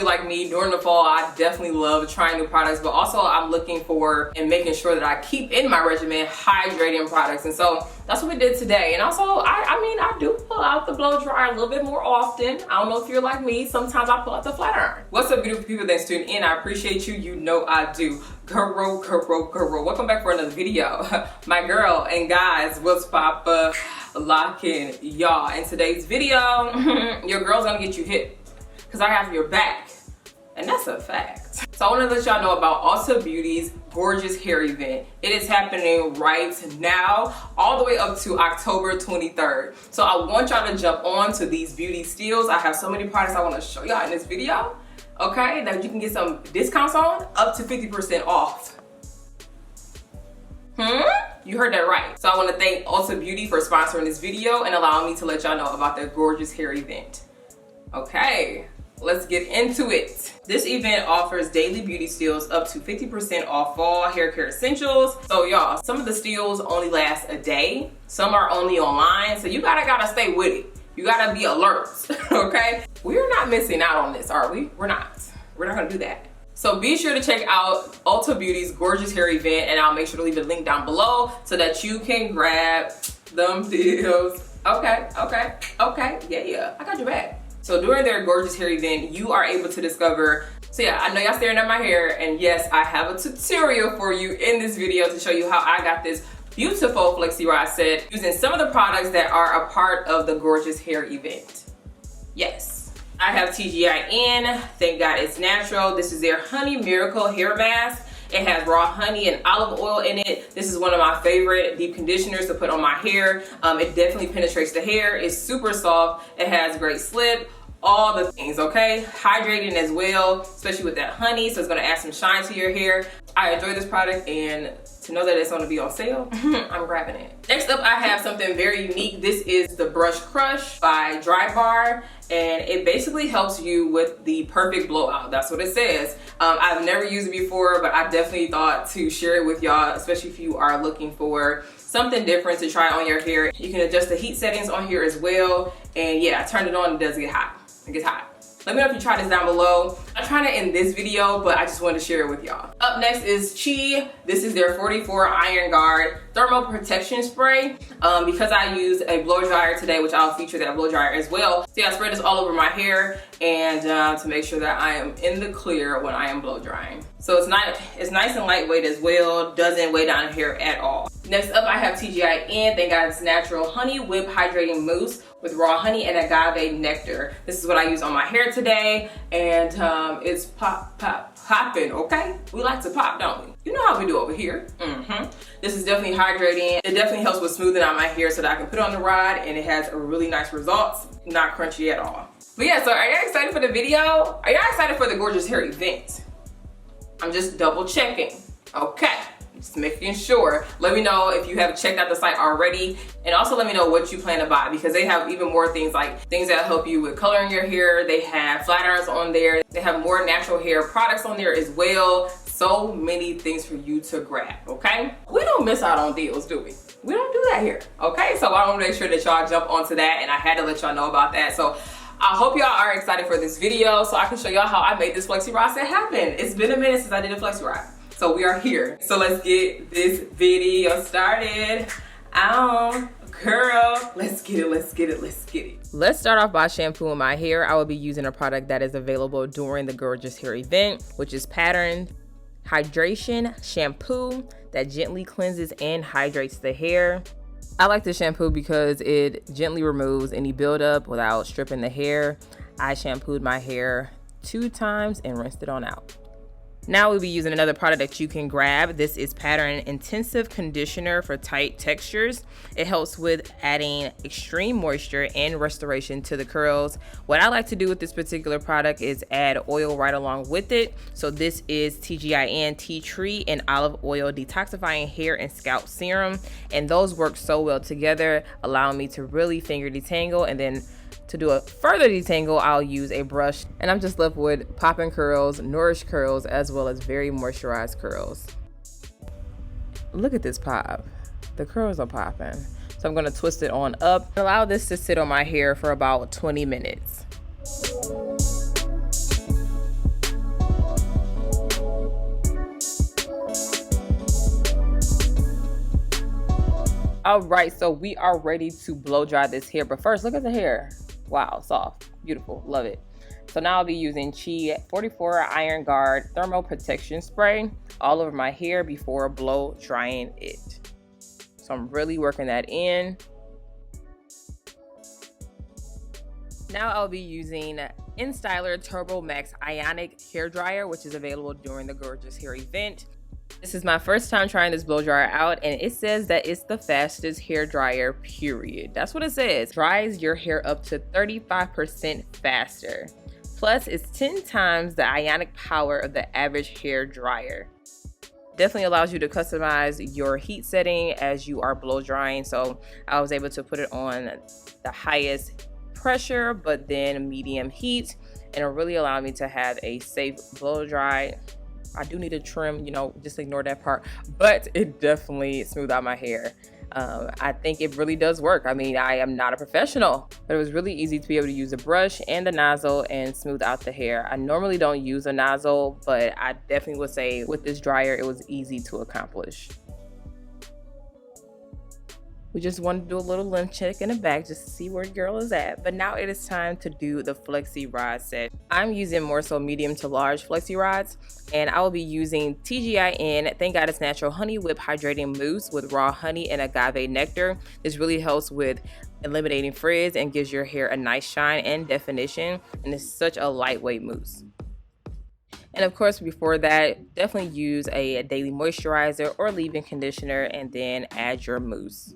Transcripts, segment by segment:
you're like me, during the fall, I definitely love trying new products, but also I'm looking for and making sure that I keep in my regimen hydrating products. And so that's what we did today. And also, I do pull out the blow dryer a little bit more often. I don't know if you're like me. Sometimes I pull out the flat iron. What's up, beautiful people that's tuned in? I appreciate you. You know I do. Girl. Welcome back for another video. My girl and guys, what's pop locking y'all? In today's video, your girl's gonna get you hit because I have your back. And that's a fact. So I want to let y'all know about Ulta Beauty's gorgeous hair event. It is happening right now, all the way up to October 23rd. So I want y'all to jump on to these beauty steals. I have so many products I want to show y'all in this video, okay, that you can get some discounts on, up to 50% off. You heard that right. So I want to thank Ulta Beauty for sponsoring this video and allowing me to let y'all know about their gorgeous hair event. Okay, let's get into it. This event offers daily beauty steals up to 50% off fall hair care essentials. So y'all, some of the steals only last a day. Some are only online. So you gotta stay with it. You gotta be alert, okay? We're not missing out on this, are we? We're not gonna do that. So be sure to check out Ulta Beauty's gorgeous hair event, and I'll make sure to leave the link down below so that you can grab them deals. Okay, yeah, I got your back. So during their gorgeous hair event, you are able to discover, so yeah, I know y'all staring at my hair, and yes, I have a tutorial for you in this video to show you how I got this beautiful Flexi Rod set using some of the products that are a part of the gorgeous hair event. Yes, I have TGIN, thank God it's natural. This is their Honey Miracle Hair Mask. It has raw honey and olive oil in it. This is one of my favorite deep conditioners to put on my hair. It definitely penetrates the hair. It's super soft. It has great slip, all the things, okay? Hydrating as well, especially with that honey, so it's gonna add some shine to your hair. I enjoy this product, and to know that it's gonna be on sale, I'm grabbing it. Next up, I have something very unique. This is the Brush Crush by Dry Bar, and it basically helps you with the perfect blowout. That's what it says. I've never used it before, but I definitely thought to share it with y'all, especially if you are looking for something different to try on your hair. You can adjust the heat settings on here as well, and yeah, I turned it on, it does get hot. It gets hot. Let me know if you try this down below. I'm trying it in this video, but I just wanted to share it with y'all. Up next is Chi. This is their 44 Iron Guard Thermal Protection Spray. Because I used a blow dryer today, which I'll feature that blow dryer as well. So yeah, I spread this all over my hair, and to make sure that I am in the clear when I am blow drying. So it's nice and lightweight as well. Doesn't weigh down hair at all. Next up, I have TGIN. Thank God it's natural honey whip hydrating mousse with raw honey and agave nectar. This is what I use on my hair today, and it's popping, okay? We like to pop, don't we? You know how we do over here. This is definitely hydrating. It definitely helps with smoothing out my hair so that I can put it on the rod, and it has a really nice results. Not crunchy at all. But yeah, so are y'all excited for the video? Are y'all excited for the gorgeous hair event? I'm just double checking. Okay. Just making sure. Let me know if you have checked out the site already, and also let me know what you plan to buy, because they have even more things, like things that help you with coloring your hair. They have flat irons on there. They have more natural hair products on there as well. So many things for you to grab, okay? We don't miss out on deals, do we? We don't do that here, okay? So I want to make sure that y'all jump onto that, and I had to let y'all know about that. So I hope y'all are excited for this video so I can show y'all how I made this Flexi Rod set happen. It's been a minute since I did a Flexi Rod. So we are here. So let's get this video started. Girl, let's get it. Let's start off by shampooing my hair. I will be using a product that is available during the gorgeous hair event, which is Pattern Hydration Shampoo that gently cleanses and hydrates the hair. I like this shampoo because it gently removes any buildup without stripping the hair. I shampooed my hair 2 times and rinsed it on out. Now we'll be using another product that you can grab. This is Pattern Intensive Conditioner for tight textures. It helps with adding extreme moisture and restoration to the curls. What I like to do with this particular product is add oil right along with it. So this is TGIN Tea Tree and Olive Oil Detoxifying Hair and Scalp Serum. And those work so well together, allowing me to really finger detangle, and then to do a further detangle, I'll use a brush, and I'm just left with popping curls, nourished curls, as well as very moisturized curls. Look at this pop. The curls are popping. So I'm gonna twist it on up. Allow this to sit on my hair for about 20 minutes. All right, so we are ready to blow dry this hair, but first look at the hair. Wow, soft, beautiful, love it. So now I'll be using Chi 44 Iron Guard Thermal Protection Spray all over my hair before blow drying it. So I'm really working that in. Now I'll be using InStyler Turbo Max Ionic Hair Dryer, which is available during the Gorgeous Hair event. This is my first time trying this blow dryer out, and it says that it's the fastest hair dryer, period. That's what it says. Dries your hair up to 35% faster. Plus, it's 10 times the ionic power of the average hair dryer. Definitely allows you to customize your heat setting as you are blow drying. So I was able to put it on the highest pressure, but then medium heat, and it really allowed me to have a safe blow dry. I do need a trim, you know, just ignore that part, but it definitely smoothed out my hair. I think it really does work. I mean, I am not a professional, but it was really easy to be able to use a brush and the nozzle and smooth out the hair. I normally don't use a nozzle, but I definitely would say with this dryer, it was easy to accomplish. We just wanted to do a little length check in the back just to see where girl is at. But now it is time to do the Flexi Rod set. I'm using more so medium to large Flexi Rods, and I will be using TGIN Thank God It's Natural Honey Whip Hydrating Mousse with raw honey and agave nectar. This really helps with eliminating frizz and gives your hair a nice shine and definition, and it's such a lightweight mousse. And of course, before that, definitely use a daily moisturizer or leave-in conditioner and then add your mousse.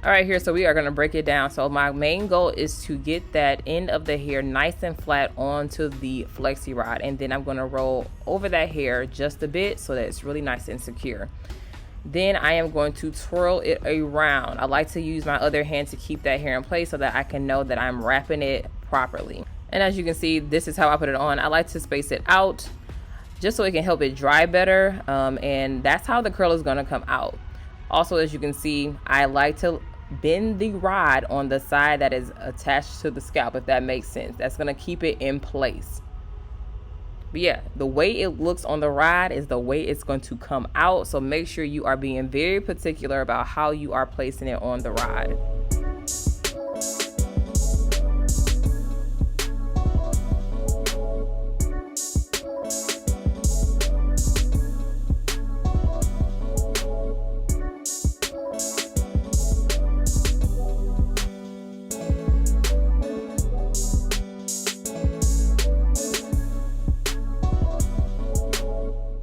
All right, here, so we are going to break it down. So my main goal is to get that end of the hair nice and flat onto the Flexi Rod, and then I'm going to roll over that hair just a bit so that it's really nice and secure. Then I am going to twirl it around. I like to use my other hand to keep that hair in place so that I can know that I'm wrapping it properly. And as you can see, this is how I put it on. I like to space it out just so it can help it dry better, and that's how the curl is going to come out. Also, as you can see, I like to bend the rod on the side that is attached to the scalp, if that makes sense. That's going to keep it in place. But yeah, the way it looks on the rod is the way it's going to come out, so make sure you are being very particular about how you are placing it on the rod.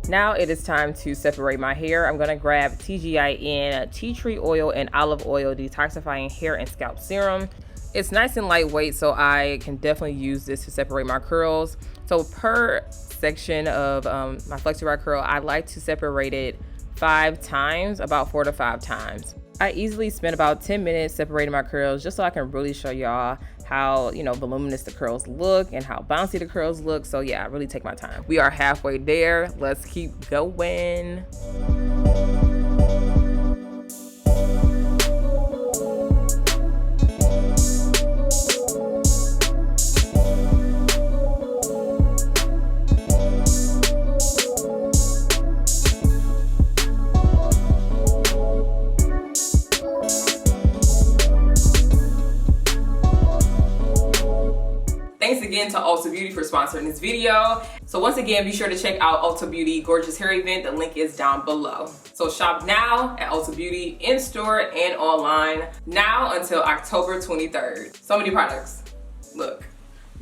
Now it is time to separate my hair. I'm gonna grab TGIN tea tree oil and olive oil detoxifying hair and scalp serum. It's nice and lightweight, so I can definitely use this to separate my curls. So per section of my Flexi Rod curl, I like to separate it 5 times, about 4 to 5 times. I easily spend about 10 minutes separating my curls just so I can really show y'all how, you know, voluminous the curls look and how bouncy the curls look. So yeah, I really take my time. We are halfway there. Let's keep going. thanks again to Ulta Beauty for sponsoring this video. So once again, be sure to check out Ulta Beauty Gorgeous Hair Event. The link is down below. So shop now at Ulta Beauty in store and online now until October 23rd. So many products. Look,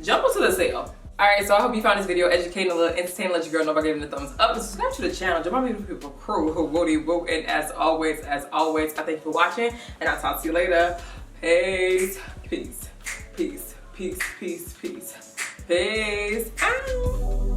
jump into the sale. Alright, so I hope you found this video educating, a little entertaining. Let your girl know by giving it a thumbs up and subscribe to the channel. Join my beautiful crew who woody woo. And as always, I thank you for watching and I'll talk to you later. Peace. Peace. Peace. Peace. Peace. Peace. Peace. Ow.